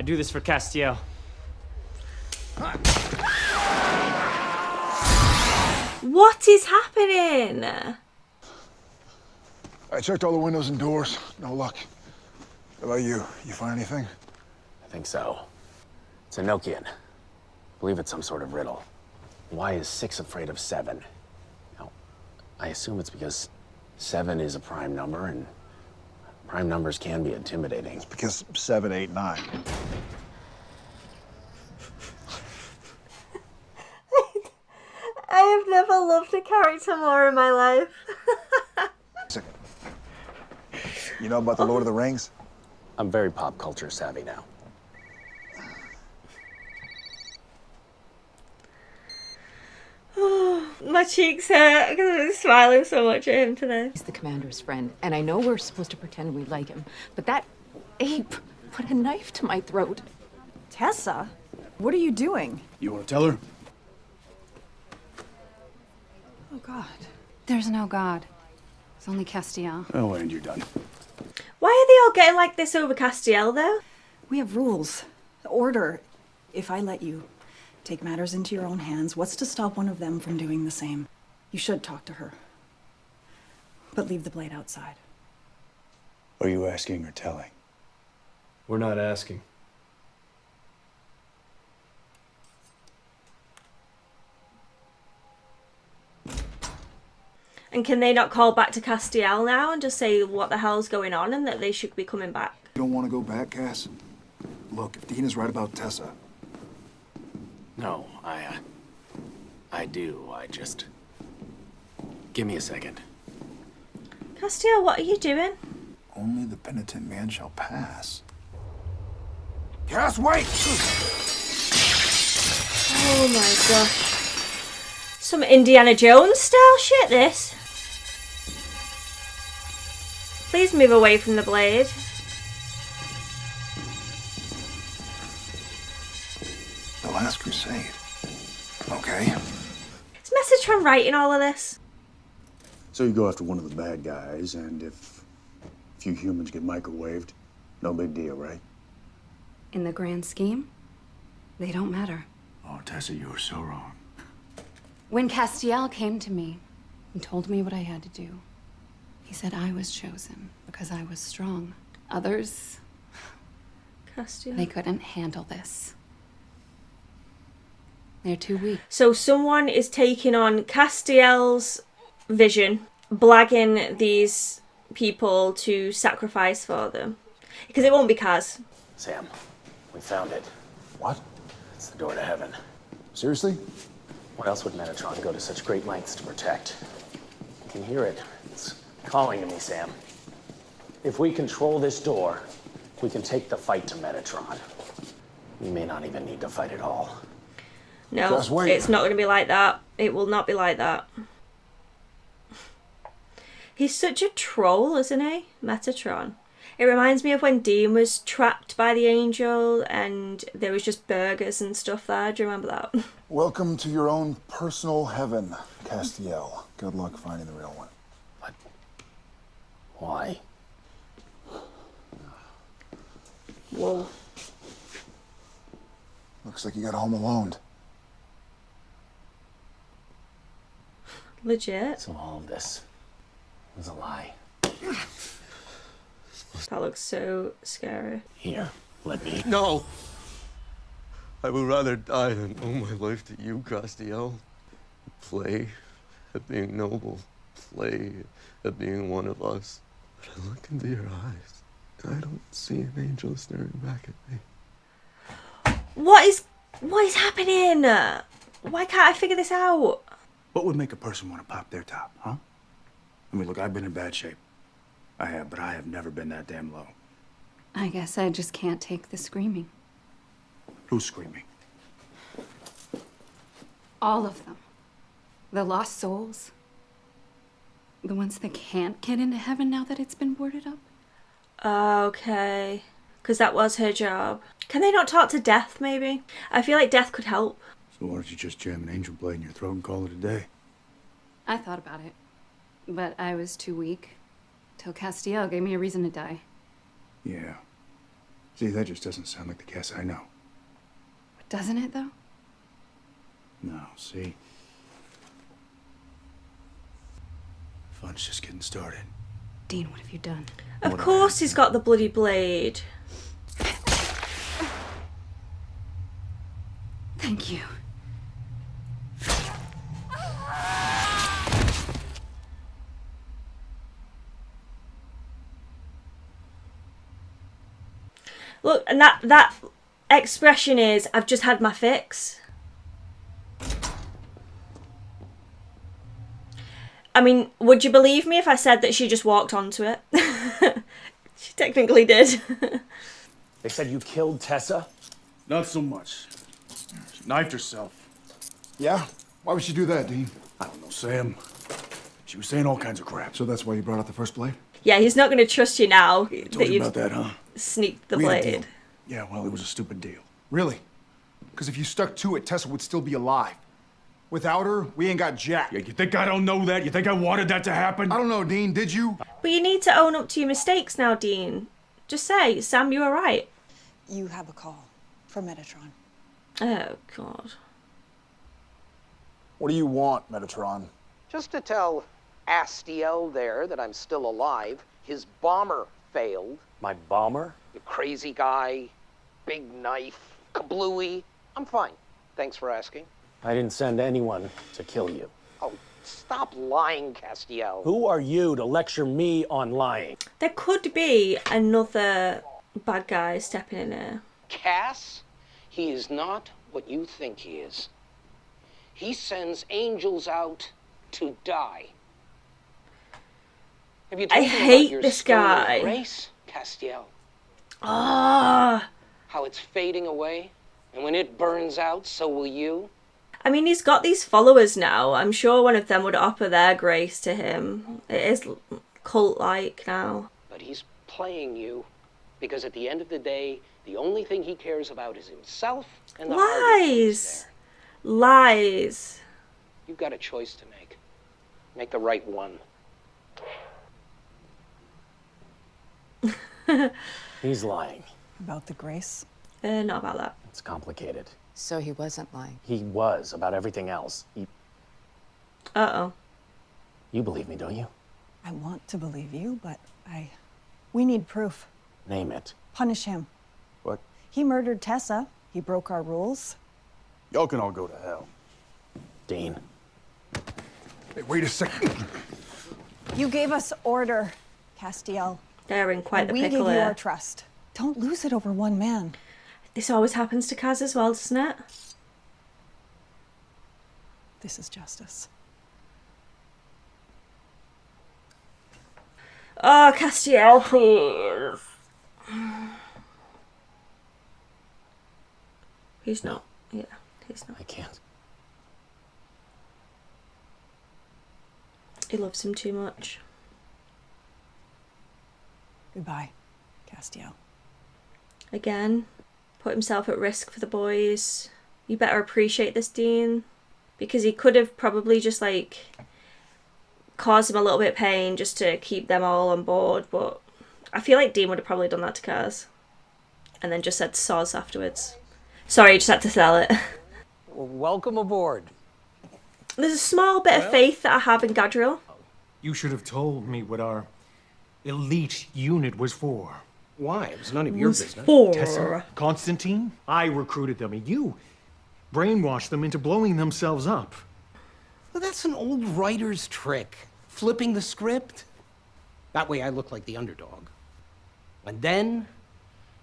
do this for Castiel. What is happening? I checked all the windows and doors. No luck. How about you? You find anything? I think so. It's a Nokian. I believe it's some sort of riddle. Why is 6 afraid of 7? Now, I assume it's because 7 is a prime number, and prime numbers can be intimidating. It's because 7, 8, 9. I have never loved a character more in my life. You know about the Lord of the Rings? I'm very pop culture savvy now. My cheeks hurt because I was smiling so much at him today. He's the commander's friend, and I know we're supposed to pretend we like him, but that ape put a knife to my throat. Tessa, what are you doing? You want to tell her? Oh, God. There's no god. It's only Castiel. Oh, and you're done. Why are they all getting like this over Castiel, though? We have rules. Order. If I let you take matters into your own hands, what's to stop one of them from doing the same? You should talk to her. But leave the blade outside. Are you asking or telling? We're not asking. And can they not call back to Castiel now and just say what the hell's going on and that they should be coming back? You don't want to go back, Cass? Look, if Dean is right about Tessa. No, I do. I just... Give me a second. Castiel, what are you doing? Only the penitent man shall pass. Cass, wait! Oh my gosh. Some Indiana Jones style shit, this. Please move away from the blade. The Last Crusade. Okay. Is Metatron writing all of this? So you go after one of the bad guys, and if a few humans get microwaved, no big deal, right? In the grand scheme, they don't matter. Oh, Tessa, you were so wrong. When Castiel came to me and told me what I had to do, he said I was chosen because I was strong. Others, Castiel. they couldn't handle this. They're too weak. So someone is taking on Castiel's vision, blagging these people to sacrifice for them. Because it won't be Cas. Sam, we found it. What? It's the door to heaven. Seriously? What else would Metatron go to such great lengths to protect? You can hear it. It's calling to me, Sam. If we control this door, we can take the fight to Metatron. We may not even need to fight at all. No, Just wait. it's not going to be like that. It will not be like that. He's such a troll, isn't he? Metatron. It reminds me of when Dean was trapped by the angel and there was just burgers and stuff there. Do you remember that? Welcome to your own personal heaven, Castiel. Good luck finding the real one. But why? Whoa. Looks like you got home alone. Legit. So all of this was a lie. That looks so scary. Here, let me. No! I would rather die than owe my life to you, Castiel. Play at being noble. Play at being one of us. But I look into your eyes, and I don't see an angel staring back at me. What is happening? Why can't I figure this out? What would make a person want to pop their top, huh? I mean, look, I've been in bad shape. I have, but I have never been that damn low. I guess I just can't take the screaming. Who's screaming? All of them. The lost souls. The ones that can't get into heaven now that it's been boarded up. Okay. Because that was her job. Can they not talk to Death, maybe? I feel like Death could help. So why don't you just jam an angel blade in your throat and call it a day? I thought about it, but I was too weak. Till Castiel gave me a reason to die. Yeah. See, that just doesn't sound like the Cass I know. Doesn't it, though? No, see? Fun's just getting started. Dean, what have you done? Of course he's got the bloody blade. Thank you. Look, and that expression is, I've just had my fix. I mean, would you believe me if I said that she just walked onto it? She technically did. They said you killed Tessa? Not so much. She knifed herself. Yeah? Why would she do that, Dean? I don't know, Sam. She was saying all kinds of crap. So that's why you brought out the first blade? Yeah, he's not going to trust you now I told that you you've about that, huh? sneaked the We had a blade. deal. Yeah, well, it was a stupid deal. Really? Because if you stuck to it, Tessa would still be alive. Without her, we ain't got jack. Yeah, you think I don't know that? You think I wanted that to happen? I don't know, Dean, did you? But you need to own up to your mistakes now, Dean. Just say, Sam, you were right. You have a call for Metatron. Oh, God. What do you want, Metatron? Just to tell Castiel there that I'm still alive. His bomber failed. My bomber? The crazy guy, big knife, kablooey. I'm fine. Thanks for asking. I didn't send anyone to kill you. Oh, stop lying, Castiel. Who are you to lecture me on lying? There could be another bad guy stepping in here. Cass? He is not what you think he is. He sends angels out to die. Have you told I him hate about your this stolen guy. grace, Castiel? Ah. How it's fading away, and when it burns out, so will you. I mean, he's got these followers now. I'm sure one of them would offer their grace to him. It is cult-like now. But he's playing you, because at the end of the day, the only thing he cares about is himself and the heart he puts Lies. Lies. there. You've got a choice to make. Make the right one. He's lying. About the grace? Not about that. It's complicated. So he wasn't lying. He was about everything else. Uh-oh. You believe me, don't you? I want to believe you, but we need proof. Name it. Punish him. What? He murdered Tessa. He broke our rules. Y'all can all go to hell. Dean. Hey, wait a second. You gave us order, Castiel. They're in quite And the we pickle give you our here. trust. Don't lose it over one man. This always happens to Kaz as well, doesn't it? This is justice. Oh, Castiel, please. He's not. Yeah, he's not. I can't. He loves him too much. Goodbye, Castiel. Again, put himself at risk for the boys. You better appreciate this, Dean. Because he could have probably just, like, caused him a little bit of pain just to keep them all on board, but I feel like Dean would have probably done that to Kaz. And then just said soz afterwards. Sorry, just had to sell it. Well, welcome aboard. There's a small bit of faith that I have in Gadriel. You should have told me what our elite unit was for. Why? It was none of your business. Tessa, Constantine, I recruited them, and you brainwashed them into blowing themselves up. Well, that's an old writer's trick. Flipping the script. That way I look like the underdog. And then,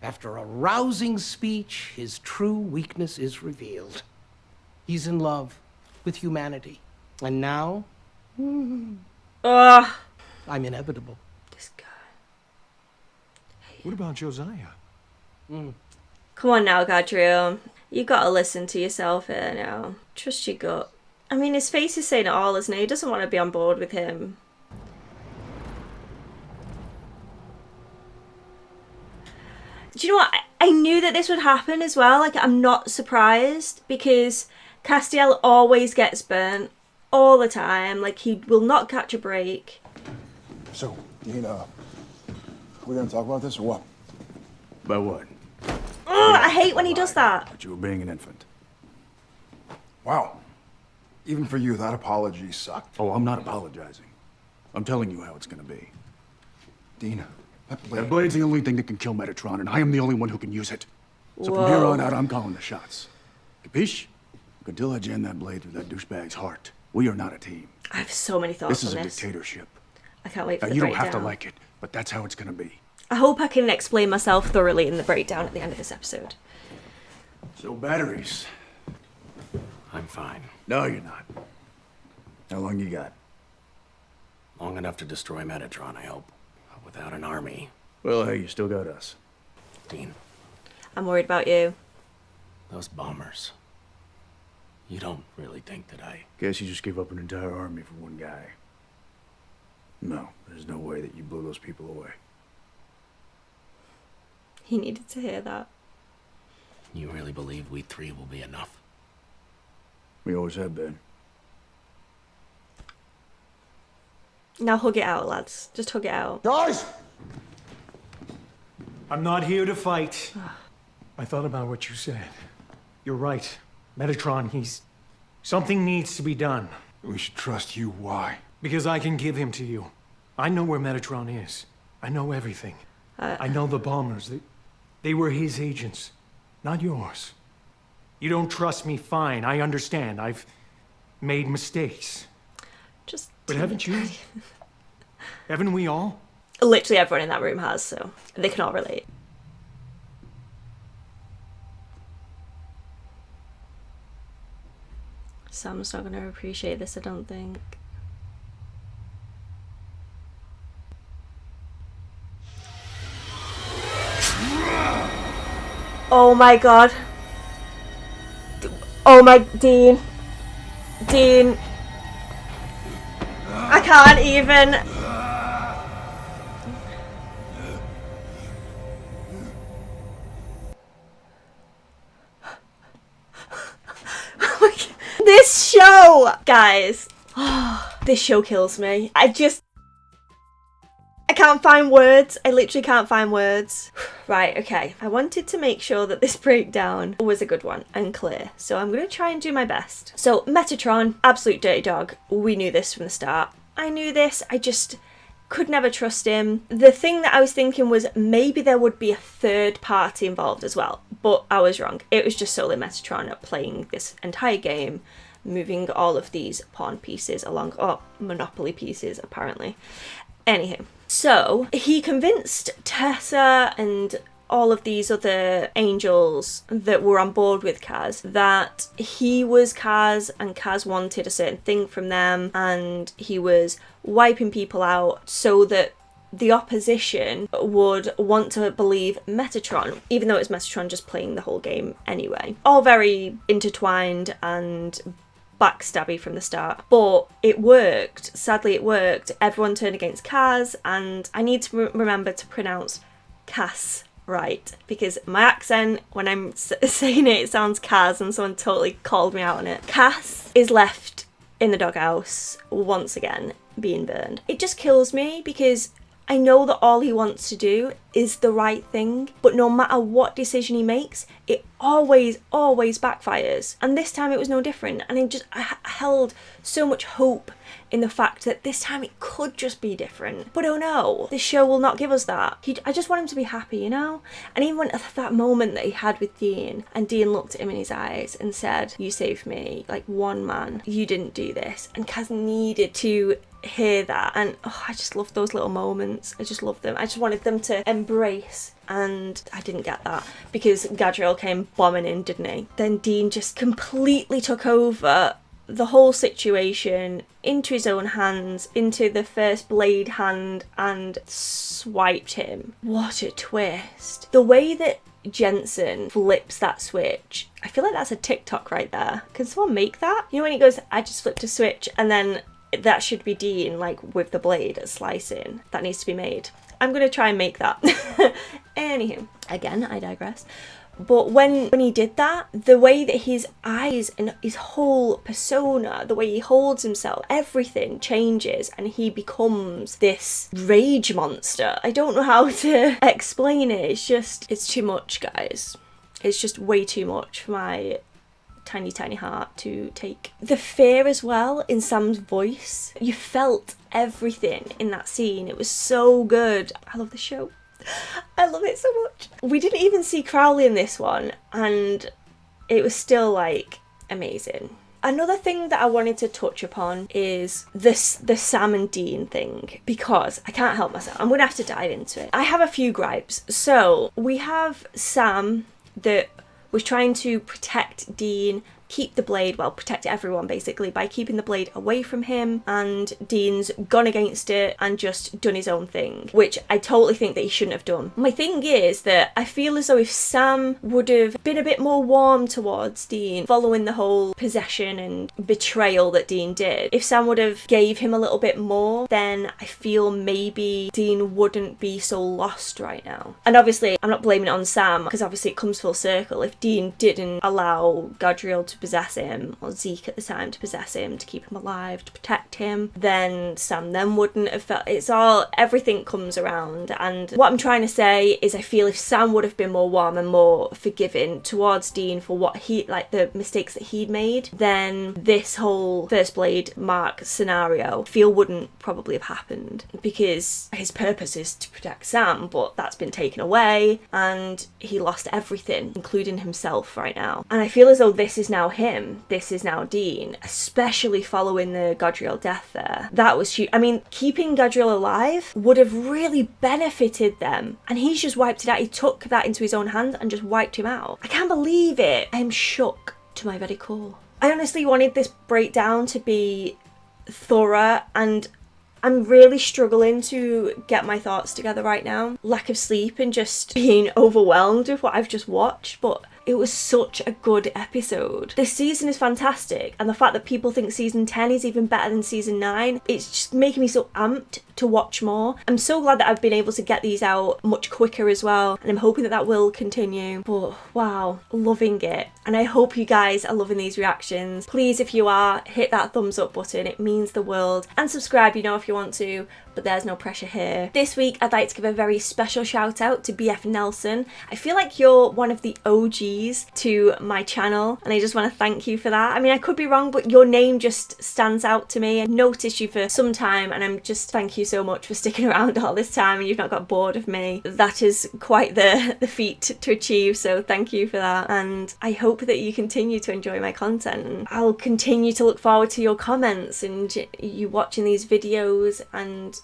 after a rousing speech, his true weakness is revealed. He's in love with humanity. And now, Ugh. I'm inevitable. This guy. What about Josiah? Come on now, Gadriel. You gotta listen to yourself here now. Trust your gut. I mean, his face is saying it all, isn't it? He doesn't want to be on board with him. Do you know what? I knew that this would happen as well. Like, I'm not surprised because Castiel always gets burnt all the time. Like, he will not catch a break. So, Dean, we're gonna talk about this or what? About what? I hate when he does that. But you were being an infant. Wow. Even for you, that apology sucked. Oh, I'm not apologizing. I'm telling you how it's gonna be. Dean, that blade... That blade's the only thing that can kill Metatron, and I am the only one who can use it. So from here on out, I'm calling the shots. Capiche? Until I jam that blade through that douchebag's heart, we are not a team. I have so many thoughts This is on a this. dictatorship. I can't wait for Now, the you don't breakdown. have to like it, but that's how it's gonna be. I hope I can explain myself thoroughly in the breakdown at the end of this episode. So batteries. I'm fine. No, you're not. How long you got? Long enough to destroy Metatron, I hope. But without an army. Well, hey, you still got us. Dean, I'm worried about you. those bombers. You don't really think that I... Guess you just gave up an entire army for one guy. No, there's no way that you blew those people away. He needed to hear that. You really believe we three will be enough? We always have been. Now hug it out, lads. Just hug it out. Guys! I'm not here to fight. I thought about what you said. You're right. Metatron, he's... Something needs to be done. We should trust you. Why? Because I can give him to you. I know where Metatron is. I know everything. I know the bombers. They were his agents, not yours. You don't trust me, fine. I understand. I've made mistakes. Just... But haven't you? Haven't we all? Literally everyone in that room has, so they can all relate. Sam's not going to appreciate this, I don't think. Oh my god. Oh my... Dean. Dean. I can't even... This show! Guys. This show kills me. I can't find words. I literally can't find words. Right, okay. I wanted to make sure that this breakdown was a good one and clear. So I'm going to try and do my best. So Metatron, absolute dirty dog. We knew this from the start. I knew this. I just could never trust him. The thing that I was thinking was maybe there would be a third party involved as well. But I was wrong. It was just solely Metatron playing this entire game, moving all of these pawn pieces along. Oh, Monopoly pieces, apparently. Anywho. So, he convinced Tessa and all of these other angels that were on board with Cas that he was Cas and Cas wanted a certain thing from them and he was wiping people out so that the opposition would want to believe Metatron, even though it was Metatron just playing the whole game anyway. All very intertwined and backstabby from the start, but it worked. Sadly it worked. Everyone turned against Cas, and I need to remember to pronounce Cas right, because my accent when I'm saying it sounds Cas and someone totally called me out on it. Cas is left in the doghouse once again being burned. It just kills me because I know that all he wants to do is the right thing, but no matter what decision he makes, it always backfires. And this time it was no different. And I held so much hope in the fact that this time it could just be different. But oh no, this show will not give us that. I just want him to be happy, you know? And even when that moment that he had with Dean, and Dean looked at him in his eyes and said, "You saved me, like one man, you didn't do this." And Cas needed to hear that, and oh, I just love those little moments. I just love them. I just wanted them to embrace, and I didn't get that because Gadriel came bombing in, didn't he? Then Dean just completely took over the whole situation into his own hands, into the first blade hand, and swiped him. What a twist. The way that Jensen flips that switch, I feel like that's a TikTok right there. Can someone make that? You know when he goes, "I just flipped a switch," and then that should be Dean, like, with the blade slicing. That needs to be made. I'm going to try and make that. Anywho, again, I digress. But when he did that, the way that his eyes and his whole persona, the way he holds himself, everything changes and he becomes this rage monster. I don't know how to explain it. It's too much, guys. It's just way too much for my tiny heart to take. The fear as well in Sam's voice, you felt everything in that scene. It was so good. I love the show. I love it so much. We didn't even see Crowley in this one, and it was still like amazing. Another thing that I wanted to touch upon is the Sam and Dean thing, because I can't help myself. I'm gonna have to dive into it. I have a few gripes. So we have Sam that was trying to protect Dean, keep the blade, well, protect everyone basically by keeping the blade away from him, and Dean's gone against it and just done his own thing, which I totally think that he shouldn't have done. My thing is that I feel as though if Sam would have been a bit more warm towards Dean following the whole possession and betrayal that Dean did, if Sam would have gave him a little bit more, then I feel maybe Dean wouldn't be so lost right now. And obviously I'm not blaming it on Sam, because obviously it comes full circle. If Dean didn't allow Gadriel to possess him, or Zeke at the time to possess him, to keep him alive, to protect him, then Sam then wouldn't have felt. It's all, everything comes around. And what I'm trying to say is I feel if Sam would have been more warm and more forgiving towards Dean for what he, like the mistakes that he'd made, then this whole First Blade Mark scenario I feel wouldn't probably have happened, because his purpose is to protect Sam, but that's been taken away and he lost everything, including himself right now. And I feel as though this is now him, this is now Dean, especially following the Gadriel death there. That was huge. I mean, keeping Gadriel alive would have really benefited them, and he's just wiped it out. He took that into his own hands and just wiped him out. I can't believe it. I am shook to my very core. I honestly wanted this breakdown to be thorough, and I'm really struggling to get my thoughts together right now. Lack of sleep and just being overwhelmed with what I've just watched, but it was such a good episode. This season is fantastic, and the fact that people think season 10 is even better than season 9, it's just making me so amped to watch more. I'm so glad that I've been able to get these out much quicker as well, and I'm hoping that that will continue. But wow, loving it. And I hope you guys are loving these reactions. Please, if you are, hit that thumbs up button, it means the world. And subscribe, you know, if you want to, but there's no pressure here. This week, I'd like to give a very special shout out to Bfnelson. I feel like you're one of the OGs to my channel, and I just want to thank you for that. I mean, I could be wrong, but your name just stands out to me. I've noticed you for some time, and I'm just thank you so much for sticking around all this time, and you've not got bored of me. That is quite the feat to achieve, so thank you for that. And I hope that you continue to enjoy my content. I'll continue to look forward to your comments and you watching these videos, and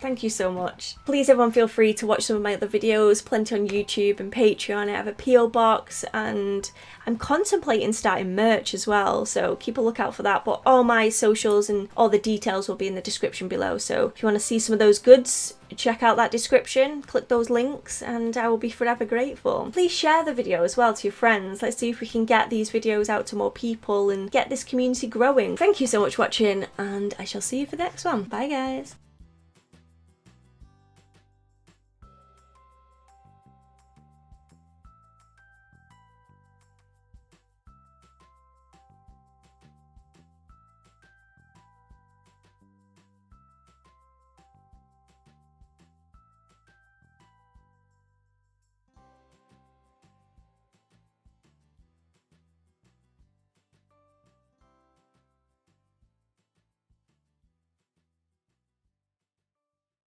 thank you so much. Please, everyone, feel free to watch some of my other videos, plenty on YouTube and Patreon. I have a PO box, and I'm contemplating starting merch as well, so keep a lookout for that. But all my socials and all the details will be in the description below, so if you want to see some of those goods, check out that description, click those links, and I will be forever grateful. Please share the video as well to your friends. Let's see if we can get these videos out to more people and get this community growing. Thank you so much for watching, and I shall see you for the next one. Bye, guys.